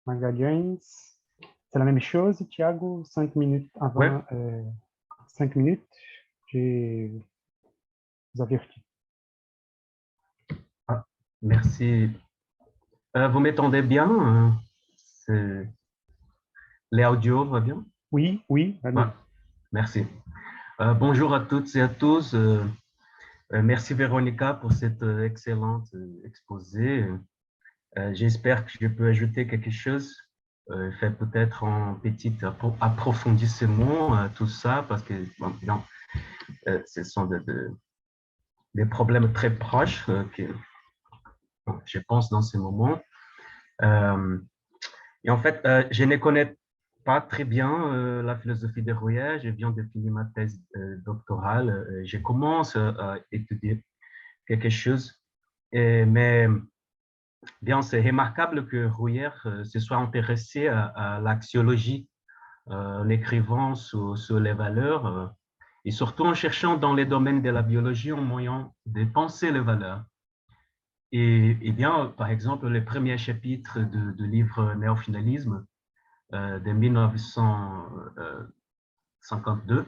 Magalhães. C'est la même chose, Thiago, 5 minutes Ouais. avant, 5 minutes, je vous avertis. Ah, merci. Vous m'entendez bien? Les audios va bien? Oui, oui, Ouais, allez. merci. Bonjour à toutes et à tous. Merci Véronica pour cette excellente exposé. J'espère que je peux ajouter quelque chose, faire peut-être un petit approfondissement à tout ça, parce que bon, non, ce sont des problèmes très proches que je pense dans ce moment. Et en fait, je ne connais pas très bien la philosophie de Rouillard. Je viens de finir ma thèse doctorale. Je commence à étudier quelque chose, mais bien, c'est remarquable que Rouillard se soit intéressé à l'axiologie en écrivant sur les valeurs et surtout en cherchant dans les domaines de la biologie un moyen de penser les valeurs. Et bien, par exemple, les premiers chapitres du livre Néofinalisme de 1952,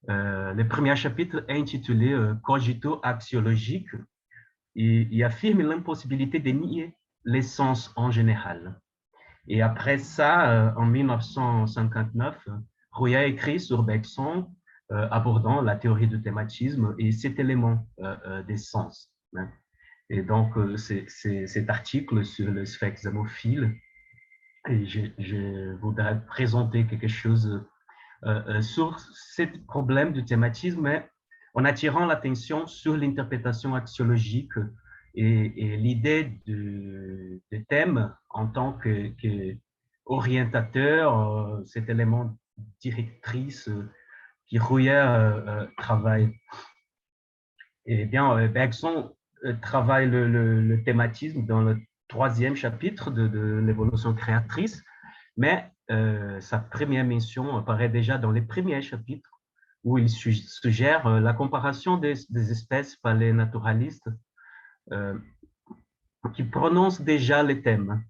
le premier chapitre est intitulé Cogito axiologique et il affirme l'impossibilité de nier l'essence en général. Et après ça, en 1959, Rouillard écrit sur Bergson abordant la théorie du thématisme et cet élément d'essence. Et donc, cet article sur le spectre zémophile, et je voudrais présenter quelque chose sur ce problème du thématisme, mais en attirant l'attention sur l'interprétation axiologique et l'idée du thème en tant que orientateur, cet élément directrice qui Rouillard travaille. Eh bien, Bergson travaille le thématisme dans le troisième chapitre de l'évolution créatrice, mais sa première mention apparaît déjà dans les premiers chapitres où il suggère la comparaison des espèces par les naturalistes qui prononcent déjà les thèmes.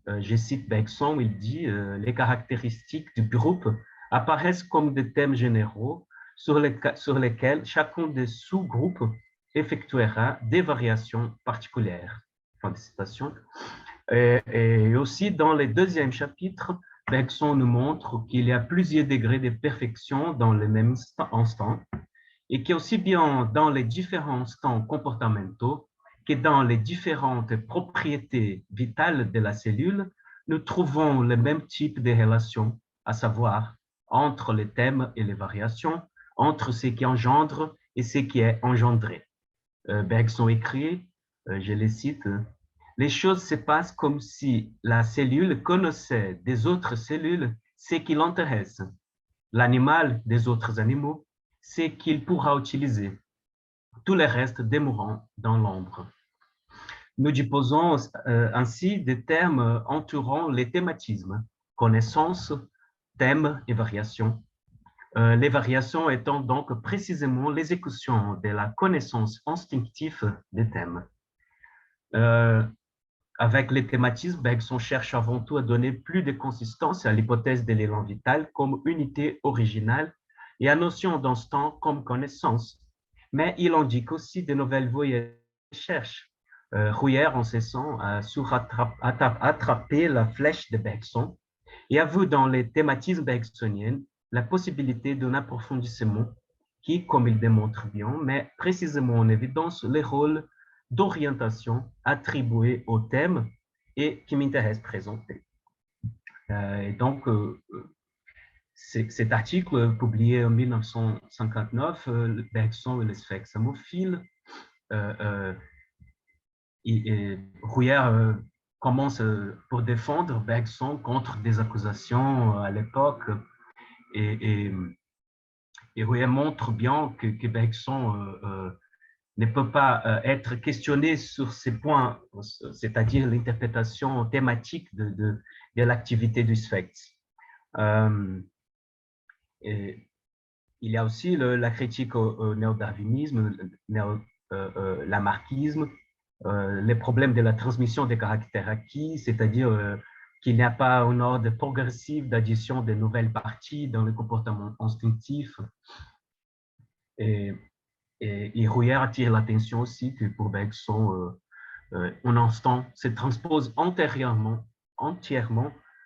Je cite Bergson, il dit les caractéristiques du groupe apparaissent comme des thèmes généraux sur lesquels chacun des sous-groupes effectuera des variations particulières. Fin de citation. Et aussi dans le deuxième chapitre, Bergson nous montre qu'il y a plusieurs degrés de perfection dans le même instant et qu'aussi bien dans les différents instants comportementaux que dans les différentes propriétés vitales de la cellule, nous trouvons le même type de relation, à savoir entre les thèmes et les variations, entre ce qui engendre et ce qui est engendré. Bergson écrit, je les cite, les choses se passent comme si la cellule connaissait des autres cellules ce qui l'intéresse, l'animal des autres animaux, ce qu'il pourra utiliser. Tout le reste demeurant dans l'ombre. Nous disposons ainsi des termes entourant les thématismes, connaissance, thème et variation. Les variations étant donc précisément l'exécution de la connaissance instinctive des thèmes. Avec les thématismes, Bergson cherche avant tout à donner plus de consistance à l'hypothèse de l'élan vital comme unité originale et à notion d'instant comme connaissance. Mais il indique aussi de nouvelles voies de recherche. Rouillard, en ce sens, a su attraper la flèche de Bergson et a vu dans les thématismes bergsoniens la possibilité d'un approfondissement qui, comme il démontre bien, met précisément en évidence les rôles d'orientation attribués au thème et qui m'intéresse présenter. Et donc, cet article publié en 1959, Bergson et les spectres zémophiles, Rouillard commence pour défendre Bergson contre des accusations à l'époque et Rouillard montre bien que Bergson ne peut pas être questionné sur ces points, c'est-à-dire l'interprétation thématique de l'activité du spectre. Il y a aussi la critique au néo-darwinisme, lamarckisme, les problèmes de la transmission des caractères acquis, c'est-à-dire qu'il n'y a pas un ordre progressif d'addition de nouvelles parties dans le comportement instinctif. Et, et Rouillère attire l'attention aussi que pour Bergson, un instant se transpose entièrement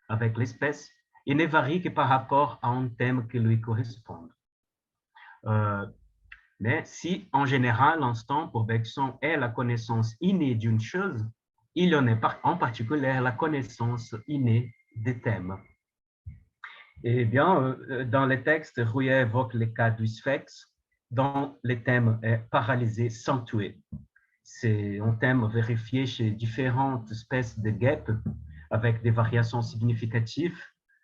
avec l'espèce et ne varie que par rapport à un thème qui lui correspond. Mais si, en général, l'instant pour Bergson est la connaissance innée d'une chose, il y en est en particulier la connaissance innée des thèmes. Eh bien, dans les textes, Rouillet évoque le cas du sphinx, dont le thème est paralysé sans tuer. C'est un thème vérifié chez différentes espèces de guêpes avec des variations significatives,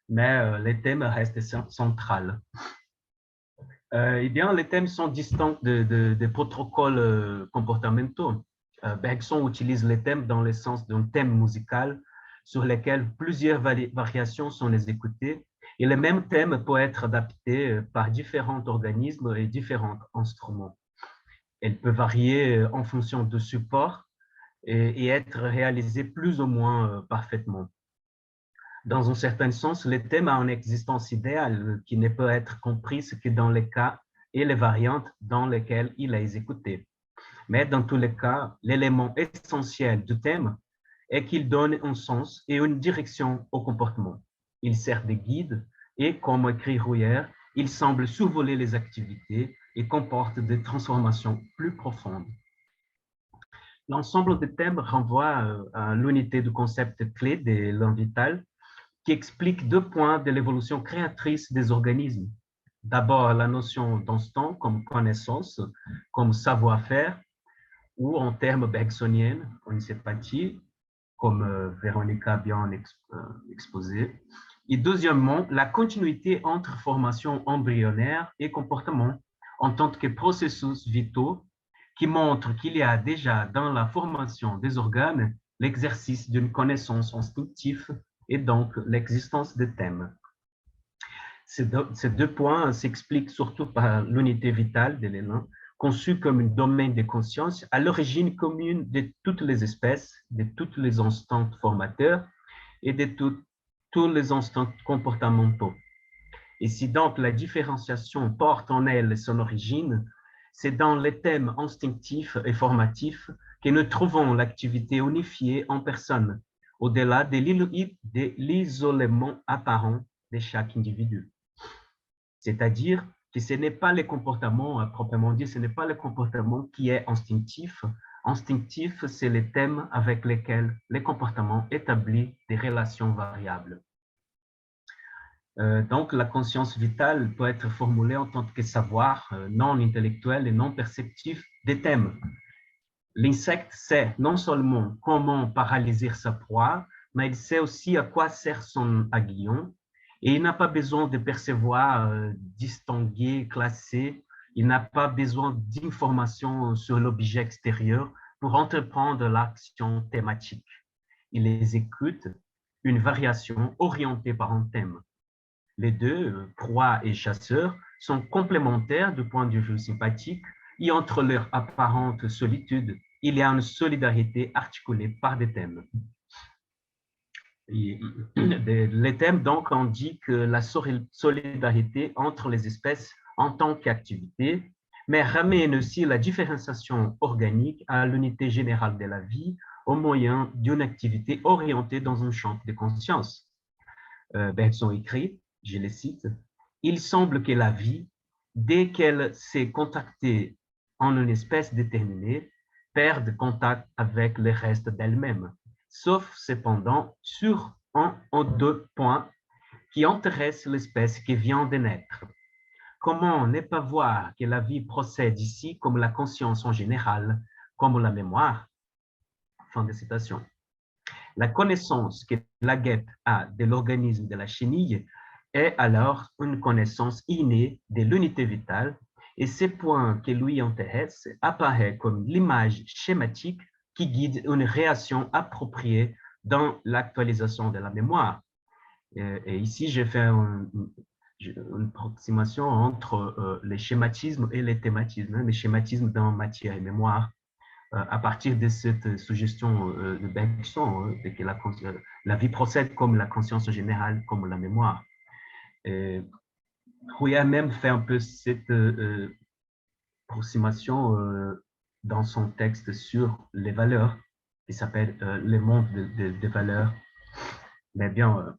mais le thème reste central. Eh bien, les thèmes sont distincts des protocoles comportementaux. Bergson utilise les thèmes dans le sens d'un thème musical sur lequel plusieurs variations sont exécutées, et le même thème peut être adapté par différents organismes et différents instruments. Elle peut varier en fonction du support et être réalisée plus ou moins parfaitement. Dans un certain sens, le thème a une existence idéale qui ne peut être comprise que dans les cas et les variantes dans lesquelles il est exécuté. Mais dans tous les cas, l'élément essentiel du thème est qu'il donne un sens et une direction au comportement. Il sert de guide et, comme écrit Rouillère, il semble survoler les activités et comporte des transformations plus profondes. L'ensemble des thèmes renvoie à l'unité du concept clé de l'un vital qui explique deux points de l'évolution créatrice des organismes. D'abord, la notion d'instant comme connaissance, comme savoir-faire, ou en termes bergsoniens, une sympathie, comme Véronica a bien exposé. Et deuxièmement, la continuité entre formation embryonnaire et comportement en tant que processus vitaux qui montre qu'il y a déjà dans la formation des organes l'exercice d'une connaissance instinctive et donc l'existence des thèmes. Ces deux points s'expliquent surtout par l'unité vitale de l'élan, conçue comme un domaine de conscience à l'origine commune de toutes les espèces, de tous les instants formateurs et de tous les instants comportementaux. Et si donc la différenciation porte en elle son origine, c'est dans les thèmes instinctifs et formatifs que nous trouvons l'activité unifiée en personne, au-delà de l'isolement apparent de chaque individu. C'est-à-dire que ce n'est pas le comportement, à proprement dit, ce n'est pas le comportement qui est instinctif. Instinctif, c'est les thèmes avec lesquels les comportements établissent des relations variables. Donc, la conscience vitale peut être formulée en tant que savoir non intellectuel et non perceptif des thèmes. L'insecte sait non seulement comment paralyser sa proie, mais il sait aussi à quoi sert son aiguillon. Et il n'a pas besoin de percevoir, distinguer, classer. Il n'a pas besoin d'informations sur l'objet extérieur pour entreprendre l'action thématique. Il exécute une variation orientée par un thème. Les deux, proie et chasseur, sont complémentaires du point de vue sympathique et entre leur apparente solitude, il y a une solidarité articulée par des thèmes. Et les thèmes, donc, indiquent la solidarité entre les espèces en tant qu'activité, mais ramènent aussi la différenciation organique à l'unité générale de la vie au moyen d'une activité orientée dans un champ de conscience. Bergson écrit, je le cite, « Il semble que la vie, dès qu'elle s'est contactée en une espèce déterminée, perde contact avec le reste d'elle-même, sauf cependant sur un ou deux points qui intéressent l'espèce qui vient de naître. Comment ne pas voir que la vie procède ici comme la conscience en général, comme la mémoire ?» Fin de citation. La connaissance que la guêpe a de l'organisme de la chenille est alors une connaissance innée de l'unité vitale et ce point qui lui intéresse apparaît comme l'image schématique qui guide une réaction appropriée dans l'actualisation de la mémoire. Et ici, j'ai fait une approximation entre les schématismes et les thématismes, les schématismes dans matière et mémoire. à partir de cette suggestion de Bergson, de que la vie procède comme la conscience générale, comme la mémoire. Rouillé a même fait un peu cette approximation dans son texte sur les valeurs, qui s'appelle Le monde des valeurs. Mais bien,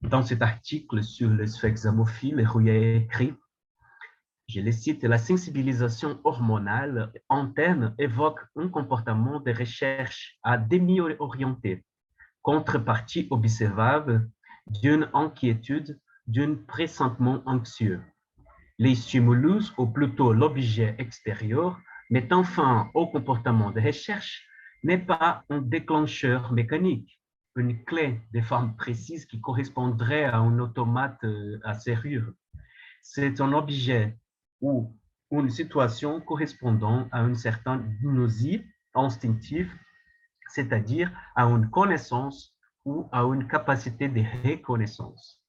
dans cet article sur le sphexamophile, Rouillé écrit, je le cite, la sensibilisation hormonale interne évoque un comportement de recherche à demi-orienté, contrepartie observable d'une inquiétude, d'un pressentement anxieux. Les stimulus, ou plutôt l'objet extérieur, mettant fin au comportement de recherche, n'est pas un déclencheur mécanique, une clé de forme précise qui correspondrait à un automate à serrure. C'est un objet ou une situation correspondant à une certaine gnosie instinctive, c'est-à-dire à une connaissance ou à une capacité de reconnaissance.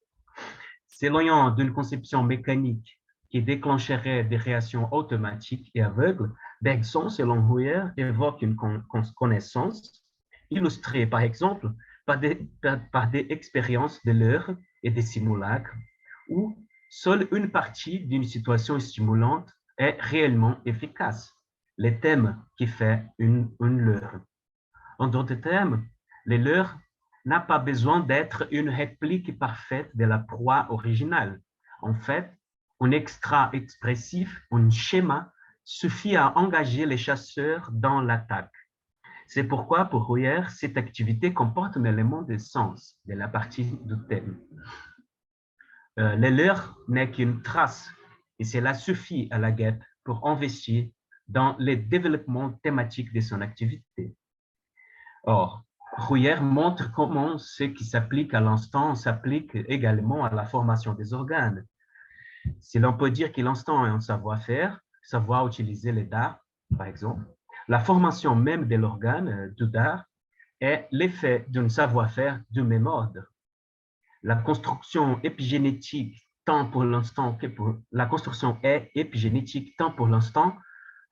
S'éloignant d'une conception mécanique qui déclencherait des réactions automatiques et aveugles, Bergson, selon Rouillé, évoque une connaissance illustrée, par exemple, par des expériences de l'heure et des simulacres, où seule une partie d'une situation stimulante est réellement efficace, le thème qui fait une leurre. En d'autres termes, le leurre n'a pas besoin d'être une réplique parfaite de la proie originale. En fait, un extra expressif, un schéma, suffit à engager les chasseurs dans l'attaque. C'est pourquoi, pour Rouillé, cette activité comporte un élément de sens de la partie du thème. Le leurre n'est qu'une trace et cela suffit à la guêpe pour investir dans le développement thématique de son activité. Or, Rouillé montre comment ce qui s'applique à l'instant s'applique également à la formation des organes. Si l'on peut dire que l'instant est un savoir-faire, savoir utiliser les dards, par exemple, la formation même de l'organe, du dard, est l'effet d'un savoir-faire du même ordre. La construction épigénétique tant pour l'instant que pour la construction est épigénétique tant pour l'instant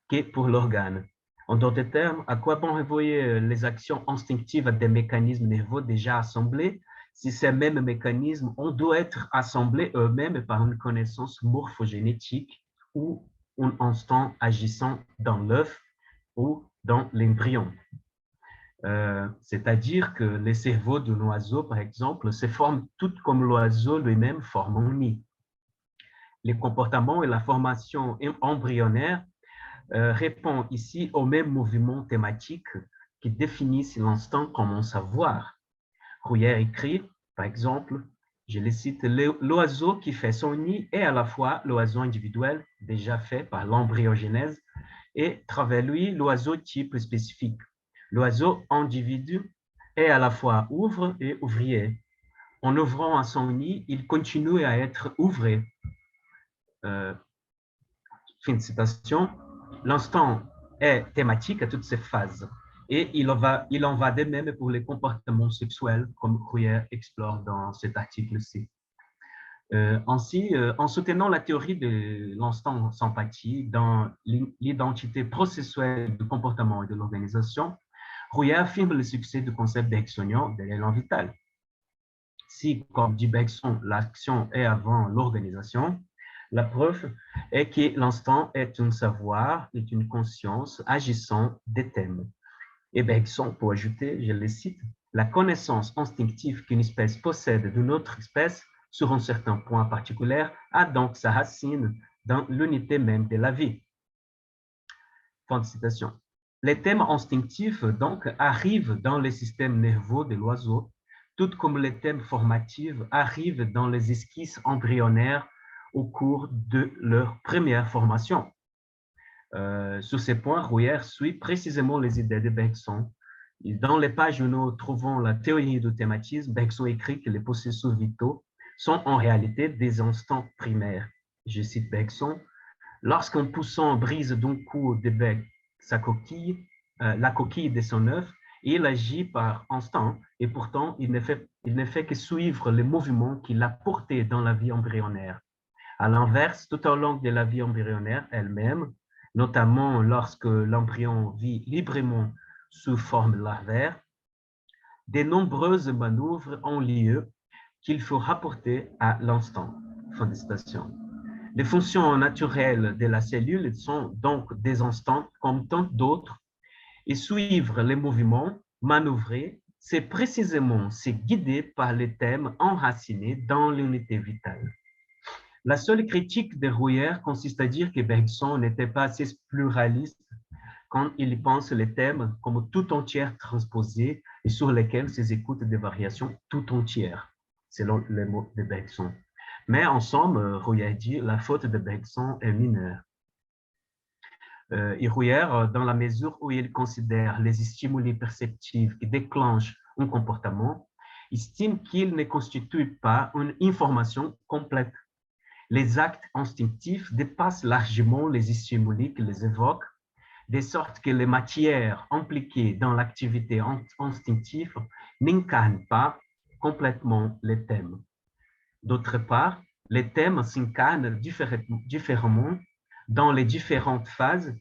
que pour l'organe. En d'autres termes, à quoi bon renvoyer les actions instinctives à des mécanismes nerveux déjà assemblés si ces mêmes mécanismes ont dû être assemblés eux-mêmes par une connaissance morphogénétique ou un instant agissant dans l'œuf ou dans l'embryon. C'est-à-dire que les cerveaux d'un oiseau, par exemple, se forment tout comme l'oiseau lui-même forme un nid. Les comportements et la formation embryonnaire répondent ici aux mêmes mouvements thématiques qui définissent l'instant comme un savoir. Rouillé écrit, par exemple, je le cite, l'oiseau qui fait son nid est à la fois l'oiseau individuel déjà fait par l'embryogénèse et, travers lui, l'oiseau type spécifique. L'oiseau individu est à la fois ouvre et ouvrier. En ouvrant à son nid, il continue à être ouvré. Fin de citation. L'instant est thématique à toutes ces phases. Et il en va de même pour les comportements sexuels, comme Rouillé explore dans cet article-ci. Ainsi, en soutenant la théorie de l'instant sympathie dans l'identité processuelle du comportement et de l'organisation, Rouillé affirme le succès du concept bergsonien de l'élan vital. Si, comme dit Bergson, l'action est avant l'organisation, la preuve est que l'instant est un savoir, est une conscience agissant des thèmes. Et Bergson, pour ajouter, je le cite, la connaissance instinctive qu'une espèce possède d'une autre espèce sur un certain point particulier a donc sa racine dans l'unité même de la vie. Fin de citation. Les thèmes instinctifs, donc, arrivent dans les systèmes nerveux de l'oiseau, tout comme les thèmes formatifs arrivent dans les esquisses embryonnaires au cours de leur première formation. Sur ces points, Rouillé suit précisément les idées de Bergson. Dans les pages où nous trouvons la théorie du thématisme, Bergson écrit que les processus vitaux sont en réalité des instants primaires. Je cite Bergson, « Lorsqu'un pousson brise d'un coup de bec sa coquille, la coquille de son œuf, il agit par instant et pourtant il ne fait que suivre les mouvements qu'il a portés dans la vie embryonnaire. À l'inverse, tout au long de la vie embryonnaire elle-même, notamment lorsque l'embryon vit librement sous forme larvaire, de nombreuses manœuvres ont lieu qu'il faut rapporter à l'instant. Fin de citation. Les fonctions naturelles de la cellule sont donc des instants comme tant d'autres, et suivre les mouvements, manœuvrer, c'est précisément se guider par les thèmes enracinés dans l'unité vitale. La seule critique de Rouillère consiste à dire que Bergson n'était pas assez pluraliste quand il pense les thèmes comme tout entières transposés et sur lesquels ses écoutes des variations tout entières, selon les mots de Bergson. Mais en somme, Rouillère dit la faute de Bergson est mineure. Et Rouillère, dans la mesure où il considère les stimuli perceptifs qui déclenchent un comportement, estime qu'ils ne constituent pas une information complète. Les actes instinctifs dépassent largement les stimuli qui les évoquent, de sorte que les matières impliquées dans l'activité instinctive n'incarnent pas complètement les thèmes. D'autre part, les thèmes s'incarnent différemment dans les différentes phases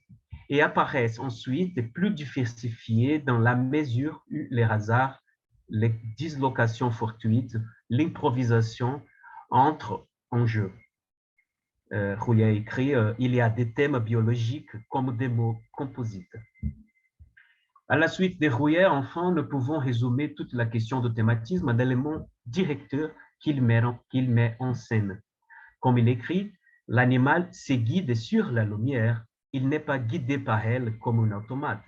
et apparaissent ensuite plus diversifiés dans la mesure où les hasards, les dislocations fortuites, l'improvisation entrent en jeu. Rouillère écrit « Il y a des thèmes biologiques comme des mots composites ». À la suite de Rouillère, enfin, nous pouvons résumer toute la question du thématisme d'éléments directeurs qu'il met en scène. Comme il écrit, l'animal se guide sur la lumière, il n'est pas guidé par elle comme un automate.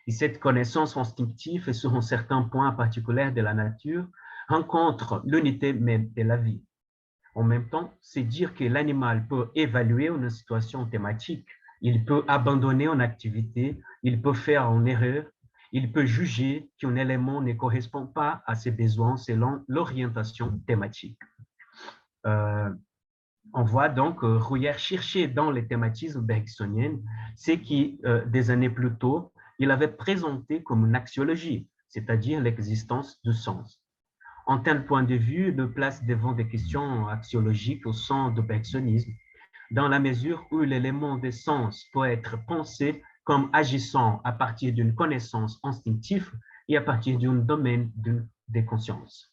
Et cette connaissance instinctive sur un certain point particulier de la nature rencontre l'unité même de la vie. En même temps, c'est dire que l'animal peut évaluer une situation thématique, il peut abandonner une activité, il peut faire une erreur, il peut juger qu'un élément ne correspond pas à ses besoins selon l'orientation thématique. On voit donc Rouillère chercher dans les thématismes bergsoniens ce qui, des années plus tôt, il avait présenté comme une axiologie, c'est-à-dire l'existence du sens. En tel point de vue, le place devant des questions axiologiques au sein du bergsonisme, dans la mesure où l'élément des sens peut être pensé comme agissant à partir d'une connaissance instinctive et à partir d'un domaine de conscience.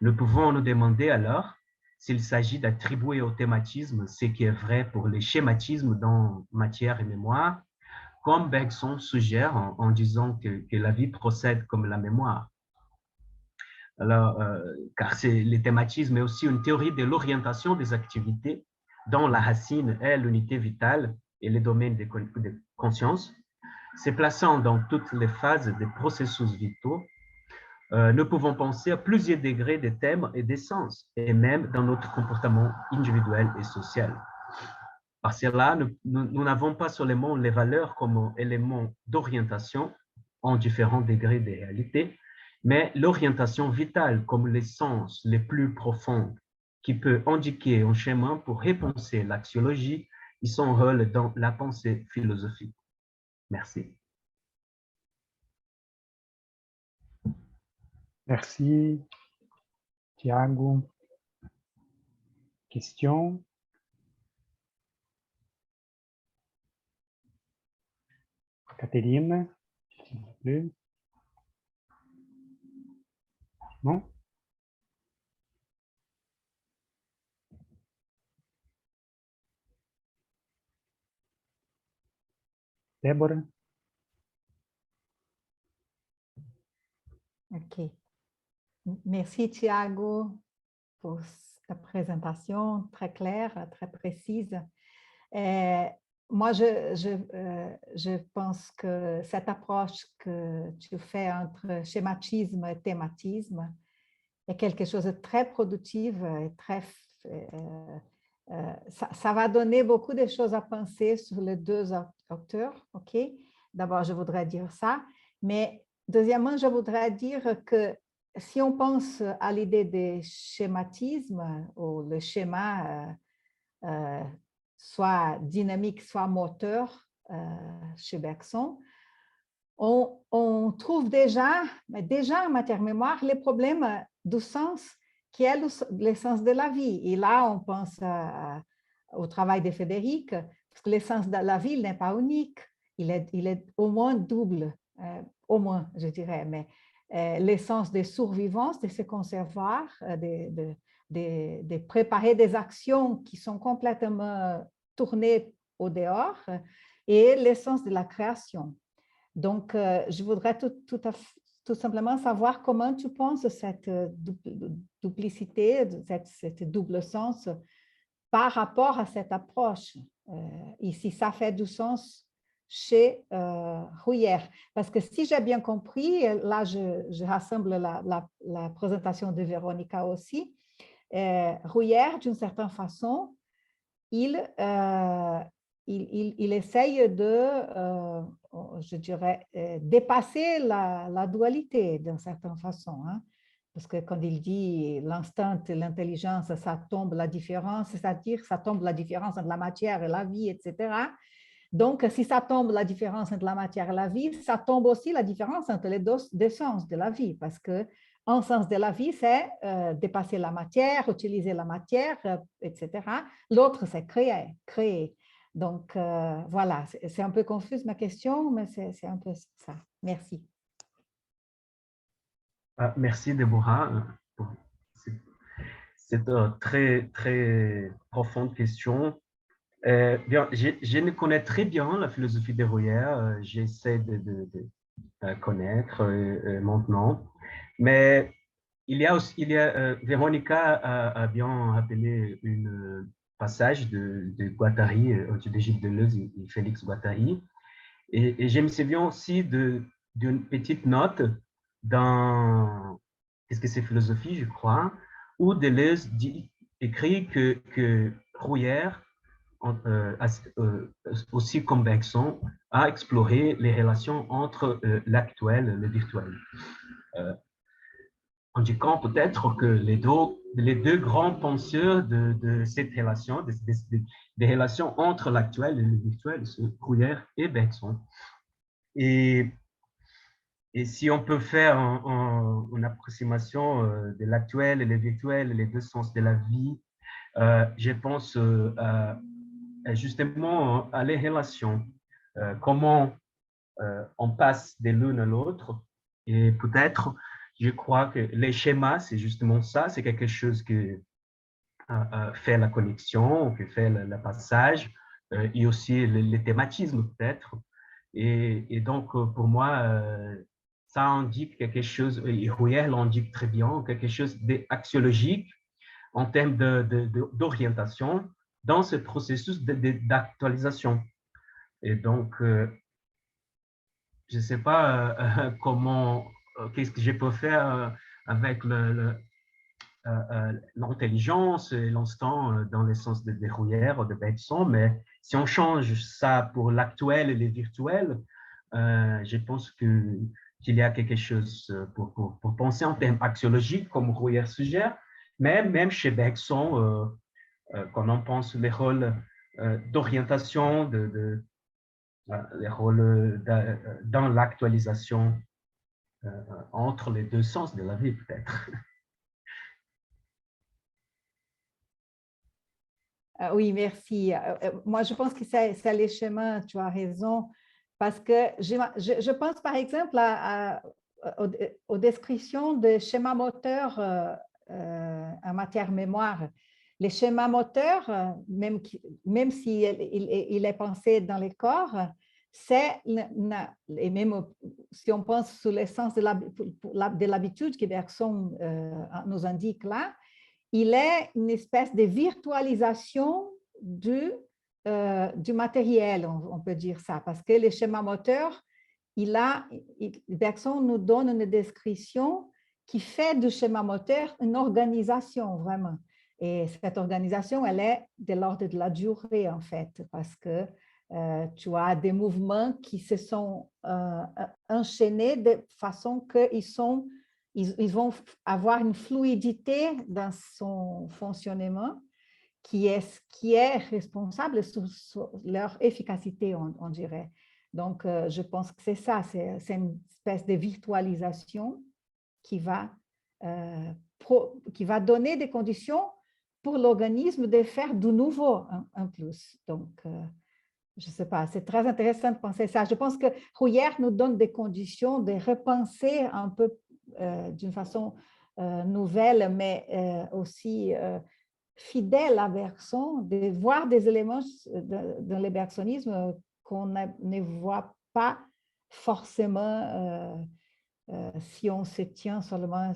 Nous pouvons nous demander alors s'il s'agit d'attribuer au thématisme ce qui est vrai pour les schématismes dans matière et mémoire, comme Bergson suggère en disant que la vie procède comme la mémoire. Alors, car le thématisme est aussi une théorie de l'orientation des activités dont la racine est l'unité vitale et les domaines de conscience. Se plaçant dans toutes les phases des processus vitaux, nous pouvons penser à plusieurs degrés de thèmes et d'essence, et même dans notre comportement individuel et social. Par cela, nous n'avons pas seulement les valeurs comme éléments d'orientation en différents degrés de réalité, mais l'orientation vitale comme l'essence les plus profonde qui peut indiquer un chemin pour repenser l'axiologie et son rôle dans la pensée philosophique. Merci. Merci, Tiago. Question? Catherine, s'il vous plaît. Non? Débora? Ok. Merci, Tiago, pour la présentation très claire, très précise. Moi, je pense que cette approche que tu fais entre schématisme et thématisme est quelque chose de très productif et très... ça va donner beaucoup de choses à penser sur les deux auteurs. Ok. D'abord, je voudrais dire ça. Mais deuxièmement, je voudrais dire que si on pense à l'idée de schématisme ou le schéma soit dynamique, soit moteur chez Bergson, on trouve déjà en matière mémoire les problèmes du sens qui est l'essence de la vie. Et là, on pense au travail de Frédéric. Vous parce que l'essence de la vie n'est pas unique, il est au moins double, au moins, je dirais, mais l'essence de survivance, de se conserver, de préparer des actions qui sont complètement tournées au dehors, et l'essence de la création. Donc, je voudrais tout simplement savoir comment tu penses cette duplicité, cette double sens par rapport à cette approche, et si ça fait du sens chez Rouillère. Parce que si j'ai bien compris, là je rassemble la présentation de Véronica aussi, Rouillère, d'une certaine façon, il essaye de, je dirais, dépasser la dualité d'une certaine façon. Hein? Parce que quand il dit l'instinct et l'intelligence, ça tombe la différence, c'est-à-dire ça tombe la différence entre la matière et la vie, etc. Donc, si ça tombe la différence entre la matière et la vie, ça tombe aussi la différence entre les deux sens de la vie, parce que un sens de la vie, c'est dépasser la matière, utiliser la matière, etc. L'autre, c'est créer. Donc, voilà, c'est un peu confuse ma question, mais c'est un peu ça. Merci. Merci, Déborah, pour cette très, très profonde question. Bien, je ne connais très bien la philosophie de Rouillère, j'essaie de connaître maintenant, mais Véronica a bien rappelé un passage de Guattari, de Gilles Deleuze et Félix Guattari, et je me souviens aussi d'une petite note dans, qu'est-ce que c'est philosophie, je crois, où Deleuze écrit que Rouillère, aussi comme Bergson, a exploré les relations entre l'actuel et le virtuel. Indiquant peut-être que les deux grands penseurs de cette relation, des relations entre l'actuel et le virtuel, sont Rouillère et Bergson. Et si on peut faire une approximation de l'actuel et le virtuel, les deux sens de la vie, je pense justement à les relations, comment on passe de l'une à l'autre. Et peut-être, je crois que les schémas, c'est justement ça, c'est quelque chose que fait la connexion, que fait le passage, et aussi les thématismes peut-être. Et donc, pour moi, ça indique quelque chose, et Rouillère l'indique très bien, quelque chose d'axiologique en termes d'orientation dans ce processus d'actualisation. Et donc, je ne sais pas comment, qu'est-ce que je peux faire avec l'intelligence et l'instant dans le sens de Rouillère ou de Bergson, mais si on change ça pour l'actuel et le virtuel, je pense qu'il y a quelque chose pour penser en termes axiologiques, comme Rouillère suggère, mais même chez Bergson, quand on pense les rôles d'orientation, les rôles dans l'actualisation entre les deux sens de la vie, peut-être. Oui, merci. Moi, je pense que c'est les chemins, tu as raison, parce que je pense par exemple aux descriptions de schémas moteurs en matière mémoire. Les schémas moteurs, même s'il est pensé dans les corps, et même si on pense sous l'essence de l'habitude que Bergson nous indique là, il est une espèce de virtualisation du matériel, on peut dire ça, parce que les schémas moteurs, Bergson nous donne une description qui fait du schéma moteur une organisation, vraiment. Et cette organisation, elle est de l'ordre de la durée, en fait, parce que tu as des mouvements qui se sont enchaînés de façon qu'ils vont avoir une fluidité dans son fonctionnement qui est responsable sur leur efficacité, on dirait. Donc, je pense que c'est ça, c'est une espèce de virtualisation qui va donner des conditions pour l'organisme de faire du nouveau en plus. Donc, je ne sais pas, c'est très intéressant de penser ça. Je pense que Rouillère nous donne des conditions de repenser un peu d'une façon nouvelle, mais aussi fidèle à Bergson, de voir des éléments dans le bergsonisme qu'on ne voit pas forcément si on se tient seulement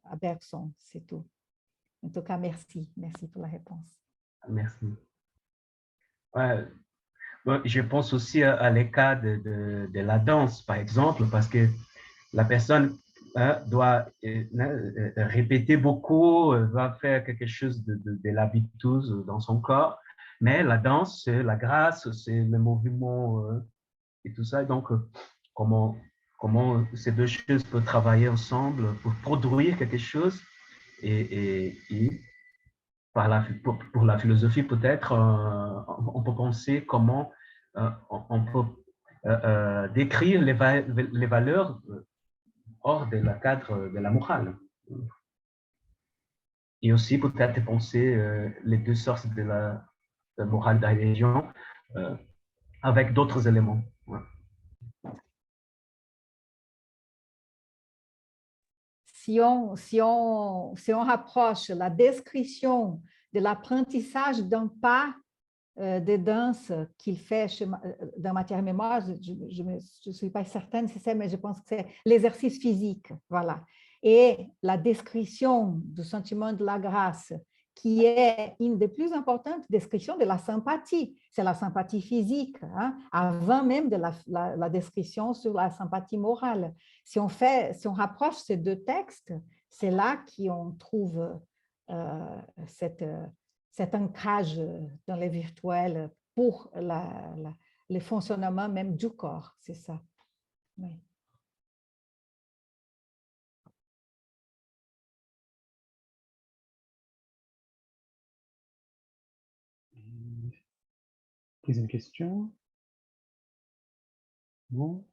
à Bergson, c'est tout. En tout cas, merci. Merci pour la réponse. Merci. Ouais. Bon, je pense aussi à l'écart de la danse, par exemple, parce que la personne doit répéter beaucoup, va faire quelque chose de l'habitude dans son corps, mais la danse, c'est la grâce, c'est le mouvement et tout ça. Donc, comment ces deux choses peuvent travailler ensemble pour produire quelque chose et pour la philosophie, peut-être, on peut penser comment on peut décrire les valeurs hors de la cadre de la morale. Et aussi peut-être penser les deux sortes de la morale de la religion avec d'autres éléments. Ouais. Si on rapproche la description de l'apprentissage d'un pas de danse qu'il fait dans Matière et Mémoire, je ne suis pas certaine si c'est, mais je pense que c'est l'exercice physique, voilà. Et la description du sentiment de la grâce, qui est une des plus importantes descriptions de la sympathie. C'est la sympathie physique, hein, avant même de la description sur la sympathie morale. Si on rapproche ces deux textes, c'est là qu'on trouve cet ancrage dans le virtuel pour le fonctionnement même du corps, c'est ça. Oui. Plus une question? Non?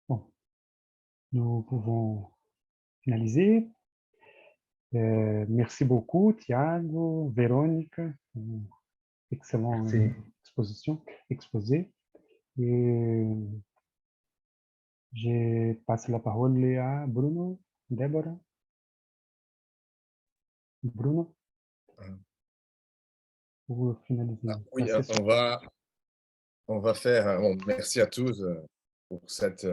Bon, nous pouvons finaliser. Merci beaucoup, Thiago, Véronique. Excellente exposé. Et je passe la parole à Bruno, Déborah. Bruno, pour finaliser. Oui, on va faire, bon, merci à tous pour cette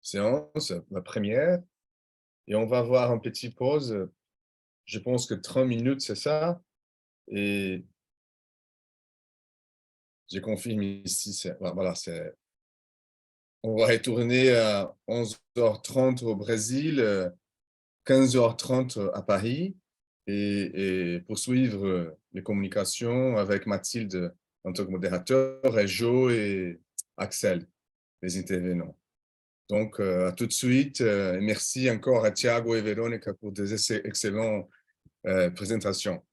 séance, la première. Et on va avoir une petite pause, je pense que 30 minutes, c'est ça. Et je confirme ici, voilà, on va retourner à 11h30 au Brésil, 15h30 à Paris et poursuivre les communications avec Mathilde en tant que modérateur et Joe et Axel, les intervenants. Donc, à tout de suite. Merci encore à Thiago et Véronica pour des excellentes présentations.